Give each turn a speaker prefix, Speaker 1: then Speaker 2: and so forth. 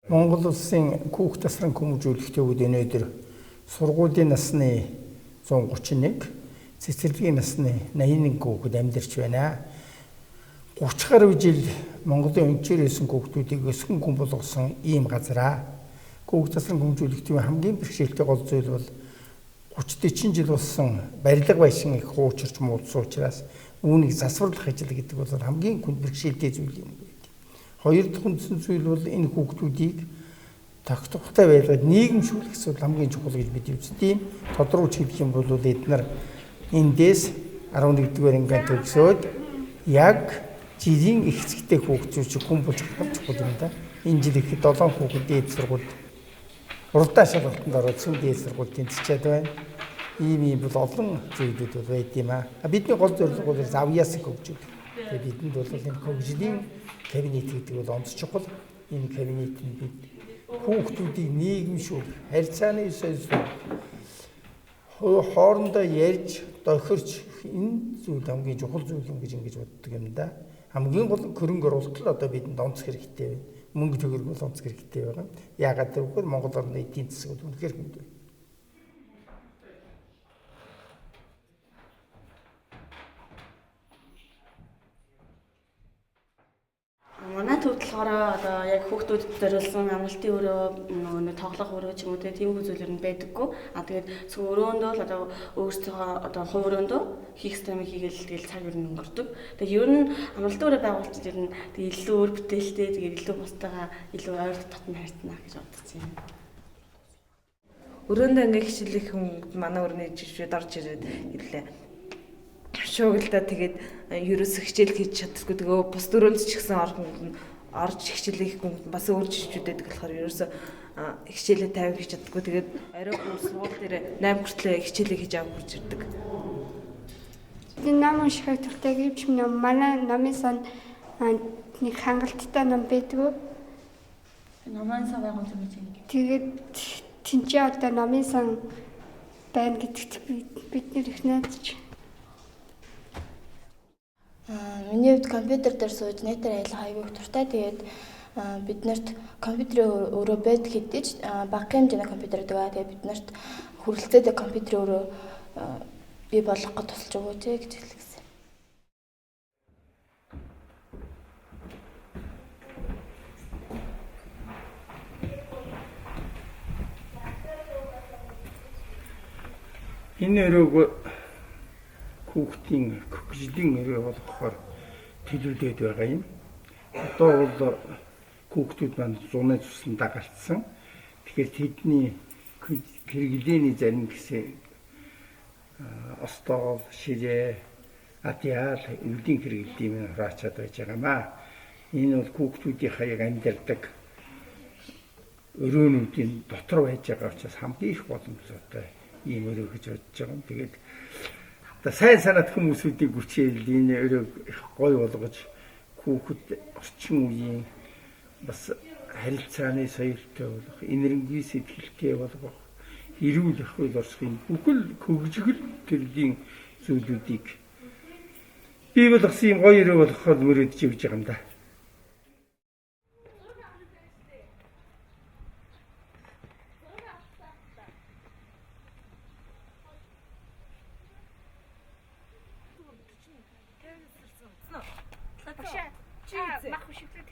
Speaker 1: Монгол улсын хүүхд тасран хүмүүжүүлэхтэй үед өнөөдөр сургуулийн насны 131, цэцэрлэгийн насны 81 хүүхэд амьдарч байна. 30 гаруй жил Монголын өнчээр байсан хүүхдүүдийг өсгөн хүн болгосон ийм газар. Хүүхд тасран хүмүүжүүлэхтэй хамгийн бэрхшээлтэй гол зүйл бол 30-40 жил болсон барилга байшин их хуучирч муудсан учраас үүнийг засварлах ажил гэдэг бол хамгийн хүнд бэрхшээлтэй зүйл юм. Хоёр дахь үндсэн зүйл бол энэ хүүхдүүдийг тогтвортой байлгаад нийгэмшүүлэх зүйл хамгийн чухал гэж бид үздэг. Тодруулж хэлэх юм бол эдгээр эндээс 11-р ангид төгсөөд яг жилийн эхцэгтэй хүүхдүүд чинь хүн болж чухал юм да. Энэ жил ихэд 7 хүүхэд дээд сургуульд уралдаан шалгалтанд ороод сүм дээд сургуульд тэнцчихэд байна. Ийм бол олон зүйлүүд бол байд юм аа. Бидний гол зорилго бол завьяас хөгжил. Тэгээд бидэнд бол энэ хөгжлийн кабинет гэдэг бол онц чухал. Энэ кабинет нь бид хүүхдүүдийг нийгэмшүүлэх, харьцааны соёл хоорондоо ярьж, дохирч энэ зүйл хамгийн чухал зүйл юм гэж ингэж боддог юм да. Хамгийн гол хөрөнгө оруулалт л одоо бидэнд онцох хэрэгтэй байна. Мөнгө төгрөг бол онцох хэрэгтэй байгаа. Яагаад гэвэл Монгол орны эдийн засаг бол үнэхээр хүнд байна.
Speaker 2: Манай төвд болохоор одоо яг хүүхдүүдэд зориулсан амралтын өрөө, тоглох өрөө ч юм уу тийм зүйлэр нь байдаггүй. Тэгээд зөв өрөөндөө л одоо өөрсдөө одоо хувь өрөөндөө хийх стремийг хийгээл тэгэл цаг ер нь өнгөрдөг. Тэгээд ер нь амралтын өрөө байгуулалт ер нь илүү өөр бүтээлтэй тэгээд илүү бусдаагаа илүү ойр дотн хайртана гэж бодож байна.
Speaker 3: Өрөөндөө ингээ хичээлэх хүн манай өрөөний жишээд орж ирээд ирлээ. Шуугилдаа тэгээд ерөөсө хичээл хийж чаддаггүй. Тэгээ бус дөрөнд ч гэсэн орж хичээлэх хүн бас өөр жишүүдэд болохоор ерөөсө хичээлээ 50 хийж чаддаггүй. Тэгээд орой бүр суул дээр 8 хүртэл хичээлээ хийж авах хүрч ирдэг.
Speaker 4: Энэ ном уншихыг туртай гэвч манай намын сан нэг хангалттай ном байдгүй.
Speaker 2: Намын сан байгуулж байгаа юм.
Speaker 4: Тэгээд тэнцээ одоо намын сан байна гэдэгт бид нэр их найдаж.
Speaker 5: Миний хувьд компьютер дээр сууж нийтээр аялах аягүй туртай. Тэгээд биднэрт компьютерийн өрөө байдаг хэдий ч бага хэмжээний компьютер байгаа. Тэгээд биднэрт хүрэлцээтэй компьютерийн өрөө бий болгох гэж тусалж өгөөч гэж хэлсэн.
Speaker 1: Энэ өрөөг хүүхдийн хөгжлийн өрөө болгохоор төлөвлөд байгаа юм. Одоо бол хүүхдүүд маань зуны цусан дагалцсан. Тэгэхээр тэдний хэрэглээний зарим хэсэг остол, ширээ, адиал, эвдийн хэрэглэлийн хураачаад байж байгаамаа. Энэ бол хүүхдүүдийн хаяг амьдардаг өрөөнүүдийн дотор байж байгаа учраас хамгийн их боломжтой ийм өрөө гэж бодож байгаа юм. Тэгээд сайн санаад хүмүүсүүдийг хүчээл энэ өрөөг их гоё болгож хүүхэд орчин үеийн бас харилцааны соёлтой болох, энэрэнгийн сэтгэлтэй болгох, эрүүл ахуйн орчны бүхэл хөгжигөл төрлийн зүйлүүдийг бий болгосон юм гоё өрөө болгоход мөрөдж явж байгаа юм да.
Speaker 6: Мах ушиглээд